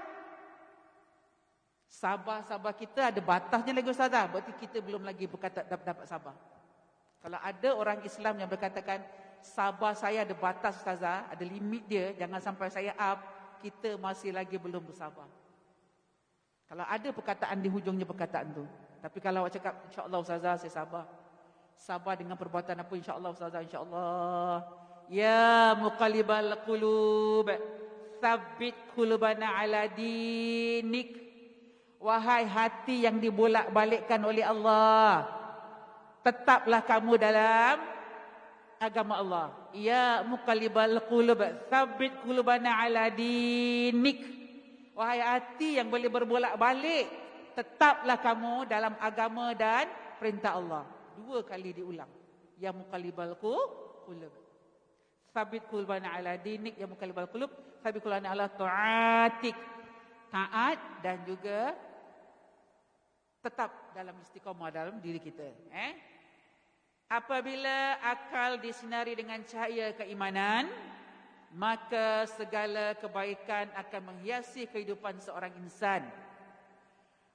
Sabar kita ada batasnya lagi Ustazah. Berarti kita belum lagi berkata dapat sabar. Kalau ada orang Islam yang berkatakan sabar saya ada batas Ustazah, ada limit dia, jangan sampai saya up, kita masih lagi belum bersabar. Kalau ada perkataan di hujungnya perkataan tu. Tapi kalau awak cakap insya-Allah Ustazah saya sabar. Sabar dengan perbuatan apa insya-Allah Ustazah, insya-Allah. Ya muqallibal qulub, tsabbit qulubana ala dinik. Wahai hati yang dibolak-balikkan oleh Allah, tetaplah kamu dalam agama Allah. Ya muqallibal qulub, tsabbit qulubana ala dinik. Wahai hati yang boleh berbolak-balik, tetaplah kamu dalam agama dan perintah Allah. 2 kali diulang. Ya muqallibal qulub, tsabbit qulubana ala dinik. Ya muqallibal qulub, tsabbit qulubana ala ta'atik. Taat dan juga tetap dalam istiqamah dalam diri kita. Apabila akal disinari dengan cahaya keimanan, maka segala kebaikan akan menghiasi kehidupan seorang insan.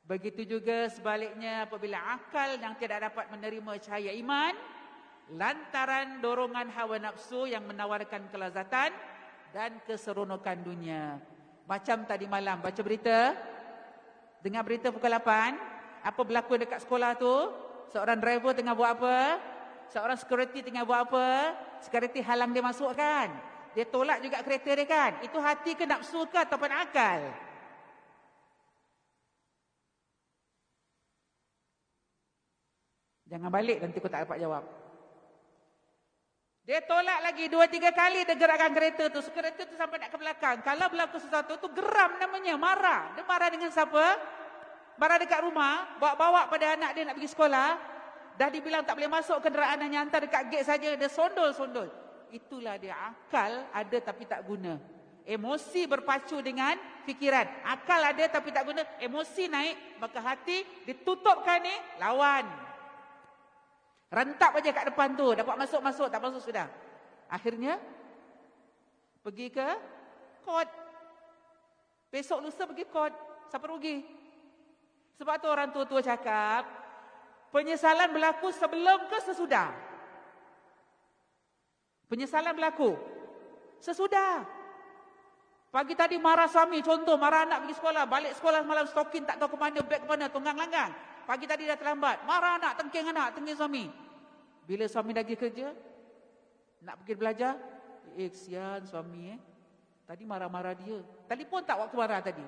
Begitu juga sebaliknya apabila akal yang tidak dapat menerima cahaya iman, lantaran dorongan hawa nafsu yang menawarkan kelazatan dan keseronokan dunia. Macam tadi malam baca berita, dengar berita pukul 8, apa berlaku dekat sekolah tu? Seorang driver tengah buat apa? Seorang security tengah buat apa? Security halang dia masuk kan? Dia tolak juga kereta dia kan? Itu hati ke nafsu ke ataupun akal? Jangan balik nanti kau tak dapat jawab. Dia tolak lagi 2-3 kali dia gerakkan kereta tu. Kereta tu sampai nak ke belakang. Kalau berlaku sesuatu tu geram namanya, marah. Dia marah dengan siapa? Marah dekat rumah, bawa pada anak dia nak pergi sekolah. Dah dibilang tak boleh masuk kenderaan, hanya hantar dekat gate saja. Dia sondol-sondol. Itulah dia, akal ada tapi tak guna. Emosi berpacu dengan fikiran. Akal ada tapi tak guna, emosi naik, maka hati ditutupkan ni, lawan. Rentap aja kat depan tu, dapat masuk-masuk, tak masuk sudah. Akhirnya pergi ke court. Besok lusa pergi court. Siapa rugi? Sebab tu orang tua-tua cakap, penyesalan berlaku sebelum ke sesudah? Penyesalan berlaku sesudah. Pagi tadi marah suami, contoh marah anak pergi sekolah, balik sekolah malam stokin tak tahu ke mana, beg ke mana, tunggang langgang. Pagi tadi dah terlambat, marah anak, tengking suami. Bila suami dah pergi kerja, nak pergi belajar, kesian suami tadi marah-marah dia. Telefon tak waktu marah tadi?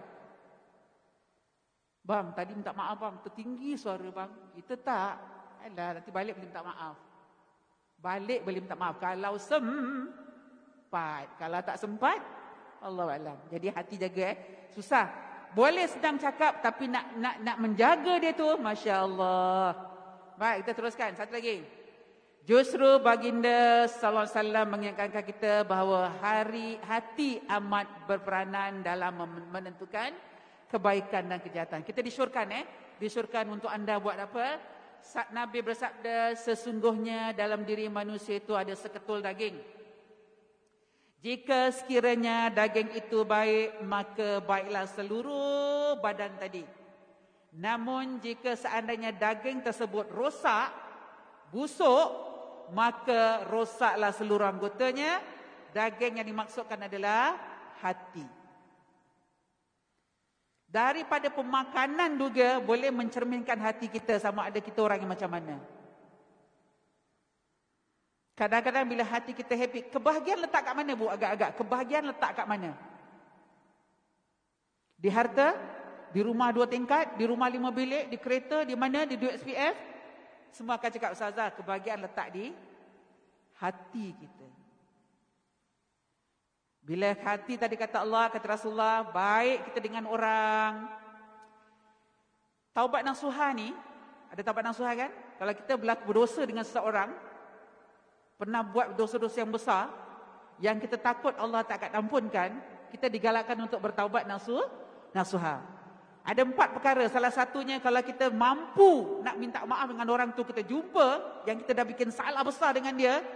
Bang, tadi minta maaf bang, tertinggi suara bang. Kita tak. Alah, nanti balik boleh minta maaf. Balik boleh minta maaf. Kalau sempat. Kalau tak sempat, Allahuakbar. Jadi hati jaga susah. Boleh sedang cakap tapi nak menjaga dia tu, masya-Allah. Baik, kita teruskan satu lagi. Justru baginda sallallahu alaihi wasallam mengingatkan kita bahawa hati amat berperanan dalam menentukan kebaikan dan kejahatan. Kita disyurkan untuk anda buat apa? Nabi bersabda, sesungguhnya dalam diri manusia itu ada seketul daging. Jika sekiranya daging itu baik, maka baiklah seluruh badan tadi. Namun jika seandainya daging tersebut rosak, busuk, maka rosaklah seluruh anggotanya. Daging yang dimaksudkan adalah hati. Daripada pemakanan juga boleh mencerminkan hati kita, sama ada kita orang yang macam mana. Kadang-kadang bila hati kita happy, kebahagiaan letak kat mana bu? Agak-agak, kebahagiaan letak kat mana? Di harta, di rumah 2 tingkat, di rumah 5 bilik, di kereta, di mana, di duit SPF. Semua akan cakap, Ustazah, kebahagiaan letak di hati kita. Bila hati tadi kata Allah, kata Rasulullah, baik kita dengan orang. Taubat nasuha ni, ada taubat nasuha kan? Kalau kita berdosa dengan seseorang, pernah buat dosa-dosa yang besar, yang kita takut Allah tak akan ampunkan, kita digalakkan untuk bertaubat nasuha. Ada 4 perkara. Salah satunya kalau kita mampu nak minta maaf dengan orang tu, kita jumpa yang kita dah bikin salah besar dengan dia,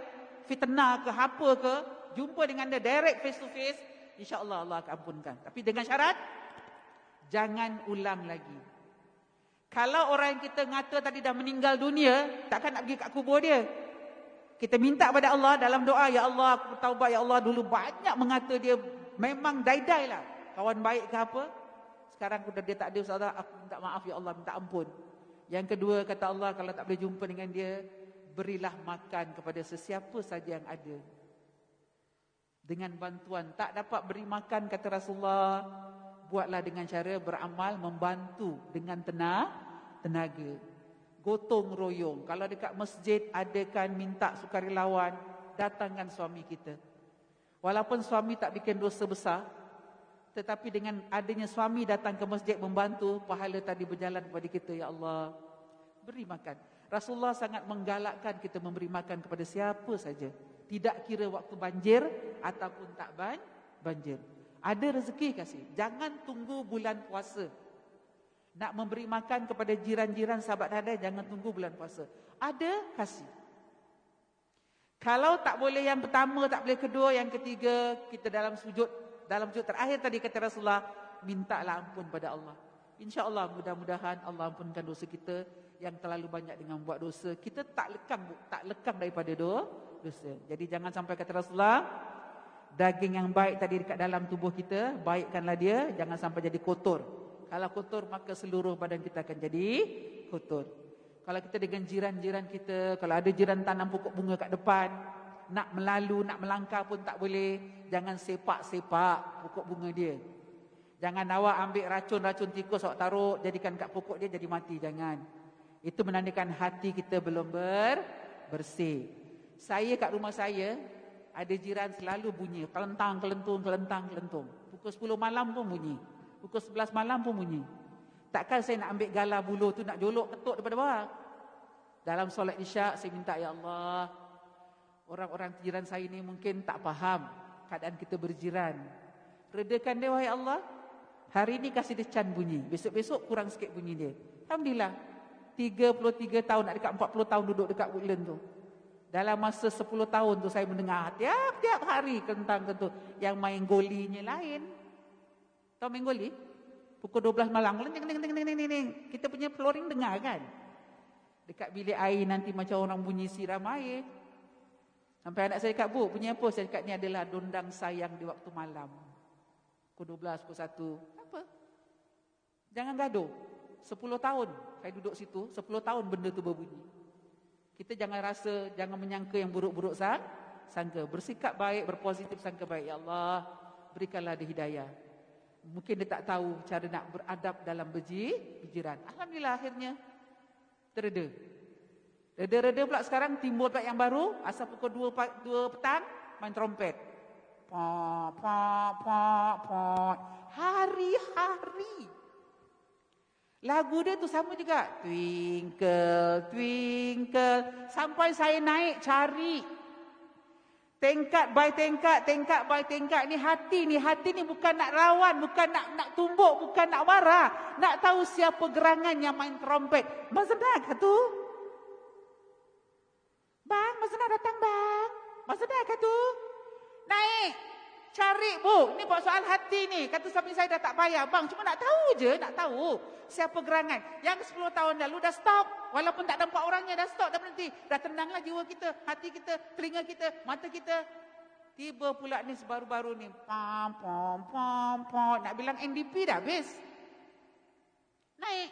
fitnah ke apa ke, jumpa dengan dia direct face to face, insya-Allah Allah akan ampunkan. Tapi dengan syarat jangan ulang lagi. Kalau orang yang kita ngata tadi dah meninggal dunia, takkan nak pergi kat kubur dia. Kita minta pada Allah dalam doa, ya Allah aku bertaubat, ya Allah dulu banyak mengata dia memang daidai lah, kawan baik ke apa. Sekarang dia tak ada, Ustazah, aku minta maaf ya Allah, minta ampun. Yang kedua kata Allah, kalau tak boleh jumpa dengan dia, berilah makan kepada sesiapa saja yang ada. Dengan bantuan, tak dapat beri makan kata Rasulullah, buatlah dengan cara beramal, membantu dengan tenaga. Gotong royong. Kalau dekat masjid adakan minta sukarelawan, datangkan suami kita. Walaupun suami tak bikin dosa besar, tetapi dengan adanya suami datang ke masjid membantu, pahala tadi berjalan kepada kita. Ya Allah, beri makan. Rasulullah sangat menggalakkan kita memberi makan kepada siapa saja, tidak kira waktu banjir ataupun tak banjir. Ada rezeki kasih. Jangan tunggu bulan puasa. Nak memberi makan kepada jiran-jiran sahabat hadai, jangan tunggu bulan puasa. Ada, kasih. Kalau tak boleh yang pertama, tak boleh kedua, yang ketiga, kita dalam sujud terakhir tadi kata Rasulullah, mintalah ampun pada Allah. InsyaAllah mudah-mudahan Allah ampunkan dosa kita yang terlalu banyak dengan buat dosa. Kita tak lekang daripada dosa. Jadi jangan sampai kata Rasulullah, daging yang baik tadi dekat dalam tubuh kita, baikkanlah dia, jangan sampai jadi kotor. Kalau kotor, maka seluruh badan kita akan jadi kotor. Kalau kita dengan jiran-jiran kita, kalau ada jiran tanam pokok bunga kat depan, nak melalu, nak melangkah pun tak boleh. Jangan sepak-sepak pokok bunga dia. Jangan awak ambil racun-racun tikus awak taruh, jadikan kat pokok dia jadi mati. Jangan. Itu menandakan hati kita belum bersih. Saya kat rumah saya, ada jiran selalu bunyi. Kelentang, kelentung. Pukul 10 malam pun bunyi. Pukul 11 malam pun bunyi. Takkan saya nak ambil galah buluh tu, nak jolok ketuk daripada bawah. Dalam solat isyak, saya minta, ya Allah, orang-orang jiran saya ni mungkin tak faham keadaan kita berjiran. Redakan dia, wahai Allah. Hari ni kasih dia can bunyi, besok-besok kurang sikit bunyi dia. Alhamdulillah. 33 tahun, nak dekat 40 tahun duduk dekat Woodland tu. Dalam masa 10 tahun tu saya mendengar tiap-tiap hari kentang tu. Yang main golinya lain. Tahu main goli? Pukul 12 malam. Kita punya flooring dengar kan? Dekat bilik air nanti macam orang bunyi siram air. Sampai anak saya cakap, Bu, bunyi apa? Saya cakap, ni adalah dondang sayang di waktu malam. Pukul 12, pukul 1. Apa? Jangan gaduh. 10 tahun saya duduk situ, 10 tahun benda tu berbunyi. Kita jangan rasa, jangan menyangka yang buruk-buruk sangka. Bersikap baik, berpositif sangka baik. Ya Allah, berikanlah dia hidayah. Mungkin dia tak tahu cara nak beradab dalam berjiran. Alhamdulillah akhirnya terreda. Reda-reda pula sekarang timbul pula yang baru. Asal pukul 2 petang main trompet. Hari-hari. Lagu dia tu sama juga. Twinkle, twinkle. Sampai saya naik cari. Tingkat by tingkat. Ni hati ni bukan nak lawan, bukan nak tumbuk, bukan nak marah. Nak tahu siapa gerangan yang main trompet. Mas Sedar kah tu? Bang, Mas Sedar datang bang. Mas Sedar kah tu? Naik. Cari, Bu. Ni buat soal hati ni. Kata suami saya dah tak payah. Bang, cuma nak tahu je. Nak tahu siapa gerangan. Yang 10 tahun lalu dah stop. Walaupun tak nampak orangnya, dah stop, dah berhenti. Dah tenanglah jiwa kita, hati kita, telinga kita, mata kita. Tiba pula ni sebaru-baru ni. Pom. Nak bilang NDP dah habis. Naik.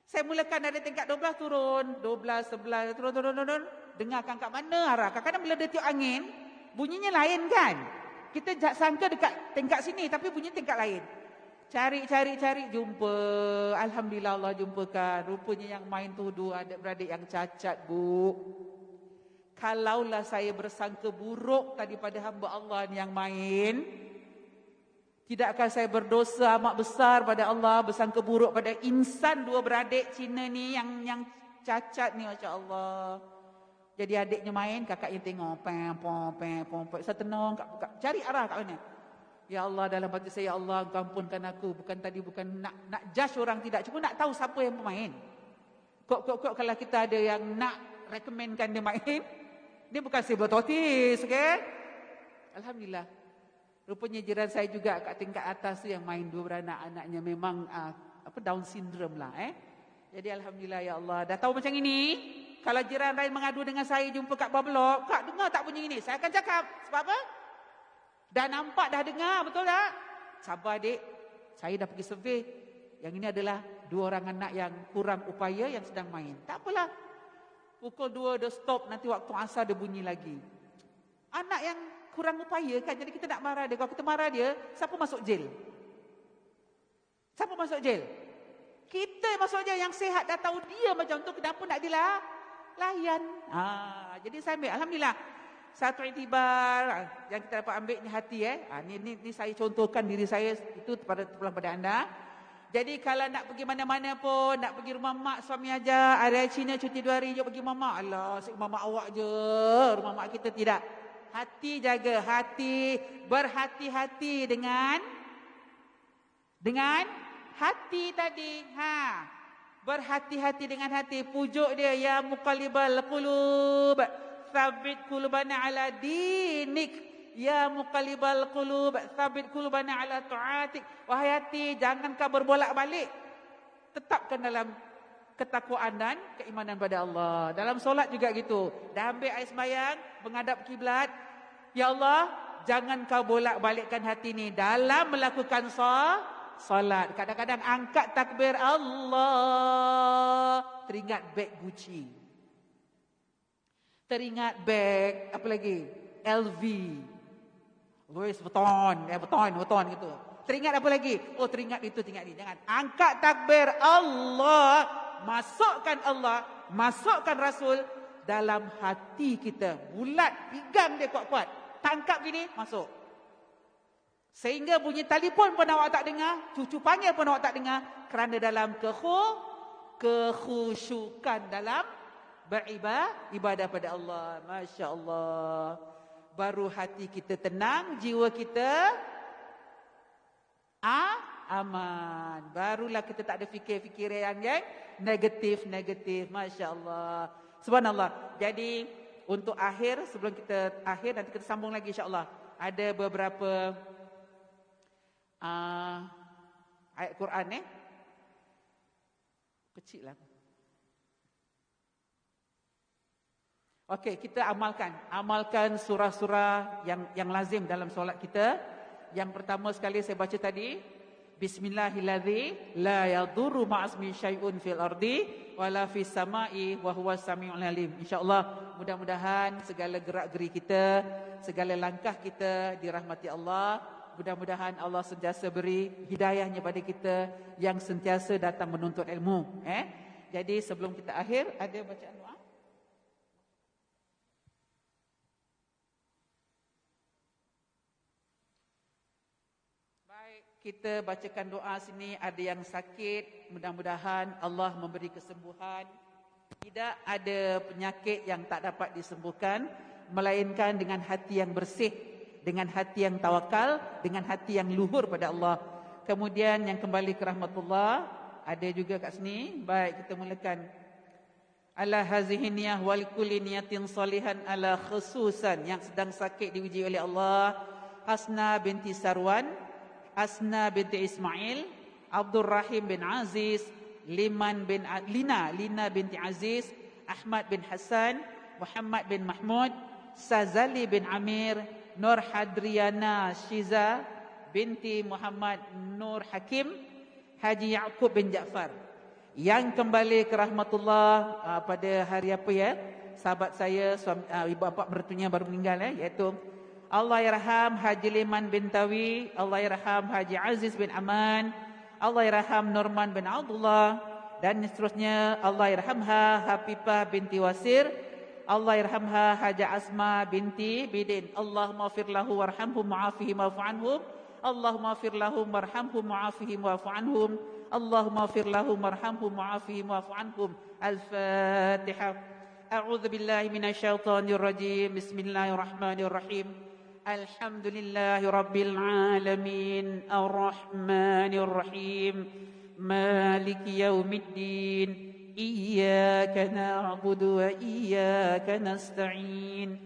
Saya mulakan dari tingkat 12 turun. 12, 11, turun. dengarkan kat mana arah. Kadang-kadang bila dia tiup angin, bunyinya lain kan. Kita sangka dekat tingkat sini tapi bunyi tingkat lain. Cari, jumpa. Alhamdulillah Allah jumpakan. Rupanya yang main tu dua adik-beradik yang cacat, Bu. Kalaulah saya bersangka buruk tadi pada hamba Allah yang main, tidakkah saya berdosa amat besar pada Allah, bersangka buruk pada insan dua beradik Cina ni yang cacat ni, Masya Allah. Jadi adiknya main, kakaknya tengok, pom. Saya tenang, cari arah kat mana. Ya Allah, dalam hati saya, ya Allah, Engkau ampunkan aku. Bukan nak judge orang, tidak. Cuma nak tahu siapa yang bermain. Kok kalau kita ada yang nak recommendkan dia main, dia bukan sibototis, okay? Alhamdulillah. Rupanya jiran saya juga kat tingkat atas tu yang main dua beranak, anaknya memang Down syndrome lah. Jadi Alhamdulillah, ya Allah. Dah tahu macam ini, kalau jiran lain mengadu dengan saya, jumpa kat bawah blok, Kak dengar tak bunyi ini? Saya akan cakap. Sebab apa? Dah nampak, dah dengar, betul tak? Sabar adik, saya dah pergi survey. Yang ini adalah dua orang anak yang kurang upaya yang sedang main. Tak apalah. Pukul 2 dia stop, nanti waktu asar dia bunyi lagi. Anak yang kurang upaya kan, jadi kita nak marah dia. Kalau kita marah dia, siapa masuk jail? Siapa masuk jail? Kita masuk jail. Yang sihat dah tahu dia macam tu, kenapa nak layan? Jadi saya ambil, Alhamdulillah. Satu iktibar yang kita dapat ambil ni hati. Ni saya contohkan diri saya, itu terpulang pada anda. Jadi kalau nak pergi mana-mana pun, nak pergi rumah mak, suami aja, hari Cina cuti 2 hari, jom pergi rumah mak. Alah, si rumah mak awak je, rumah mak kita tidak. Hati jaga, hati, berhati-hati dengan hati tadi. Berhati-hati dengan hati. Pujuk dia, ya muqallibal qulub, tsabbit qulubana ala dinik. Ya muqallibal qulub, tsabbit qulubana ala ta'atik. Wahai hati, jangan kau berbolak-balik. Tetapkan dalam ketakwaan dan keimanan pada Allah. Dalam solat juga gitu. Dah ambil air sembahyang, menghadap kiblat. Ya Allah, jangan kau bolak-balikkan hati ni dalam melakukan solat. Kadang-kadang angkat takbir Allah, teringat beg Gucci. Teringat beg, apa lagi? LV. Louis Vuitton gitu. Teringat apa lagi? Oh, teringat itu, teringat ini. Jangan. Angkat takbir Allah, masukkan Rasul dalam hati kita. Bulat, pegang dia kuat-kuat. Tangkap gini, masuk. Sehingga bunyi telefon pun awak tak dengar, cucu panggil pun awak tak dengar, kerana dalam kekhusyukan dalam beribadah pada Allah. Masya Allah. Baru hati kita tenang, jiwa kita aman. Barulah kita tak ada fikir-fikiran yang negatif. Masya Allah. Subhanallah. Jadi untuk akhir, sebelum kita akhir, nanti kita sambung lagi insya-Allah. Ada beberapa ayat Quran kecil lah. Okey, kita amalkan surah-surah yang lazim dalam solat kita. Yang pertama sekali saya baca tadi, Bismillahilladzi la yadurru ma'asmi syai'un fil ardi wala fis sama'i wa huwas samiul alim. Insya-Allah mudah-mudahan segala gerak-geri kita, segala langkah kita dirahmati Allah. Mudah-mudahan Allah sentiasa beri hidayahnya pada kita yang sentiasa datang menuntut ilmu. Jadi sebelum kita akhir, ada bacaan doa. Baik, kita bacakan doa sini. Ada yang sakit, mudah-mudahan Allah memberi kesembuhan. Tidak ada penyakit yang tak dapat disembuhkan, melainkan dengan hati yang bersih, dengan hati yang tawakal, dengan hati yang luhur pada Allah. Kemudian yang kembali ke rahmatullah, ada juga kat sini. Baik, kita mulakan. Ala hazihi niyah wal kulli niyatin salihan ala khususan, yang sedang sakit diuji oleh Allah. Hasna binti Sarwan, Asna binti Ismail, Abdul Rahim bin Aziz, Lina binti Aziz, Ahmad bin Hassan, Muhammad bin Mahmud, Sazali bin Amir, Nur Hadriana Shiza binti Muhammad Nur Hakim, Haji Ya'qub bin Ja'far, yang kembali ke rahmatullah pada hari apa ya? sahabat saya, ibu bapa mertuanya baru meninggal iaitu Allahyarham Haji Liman bin Tawi, Allahyarham Haji Aziz bin Aman, Allahyarham Norman bin Abdullah, dan seterusnya Allahyarhamha Hafifah binti Wasir, Allahyarhamha Haja Asma binti Bidin. Allahumma fir lahu warhamhum wa'afihim wa'fu anhum, Allahumma fir lahum warhamhum wa'afihim wa'fu anhum, Allahumma fir lahum warhamhum wa'afihim wa'fu anhum. Al-Fatihah. A'udzu billahi minasyaitonir rajim. Bismillahirrahmanirrahim. Alhamdulillahi rabbil alamin, arrahmanir rahim, maliki yaumiddin, iyyaka na'budu wa iyyaka nasta'in,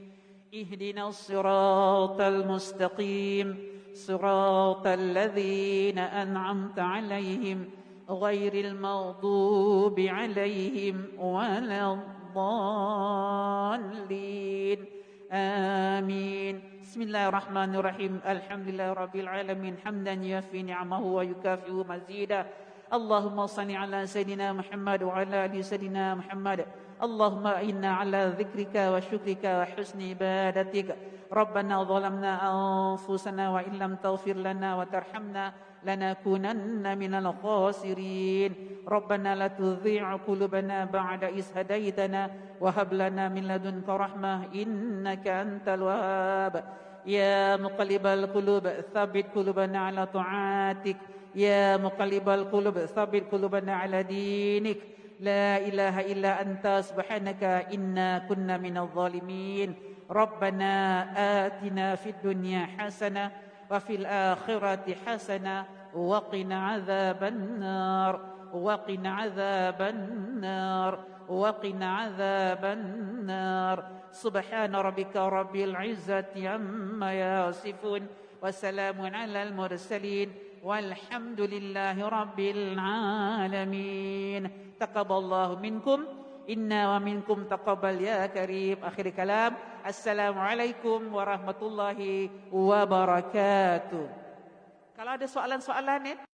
ihdinas siratal mustaqim, siratal ladzina an'amta 'alaihim ghairil maghdubi 'alaihim waladdallin. Amin. Bismillahirrahmanirrahim. Alhamdulillahirabbil alamin, hamdan yafi ni'amahu wa yukafi'u mazida. Allahumma salli ala sayidina Muhammad wa ala ali sayidina Muhammad. Allahumma inna ala dzikrika wa syukrika wa husni ibadatika. Rabbana zalamna anfusana wa illam taghfir lana wa tarhamna lanakunanna minal khasirin. Rabbana la tuzigh qulubana ba'da idh hadaytana wa hab lana min ladunka rahmah innaka antal wahhab. Ya muqallibal qulub tsabbit qulubana ala ta'atik. Ya muqallibal qulub tsabbit qulubana ala dinik. La ilaha illa anta subhanaka inna kunna minadh dhalimin. Rabbana atina fid dunya hasanah wa fil akhirati hasanah wa qina adzaban nar wa qina adzaban nar wa qina adzaban nar. Subhana rabbika rabbil izzati amma yasifun wa salamun alal mursalin walhamdulillahi rabbil alamin. Taqabbalallahu minkum inna wa minkum taqabbal ya karim. Akhir kalam, assalamualaikum warahmatullahi wabarakatuh. Kalau ada soalan-soalan ya.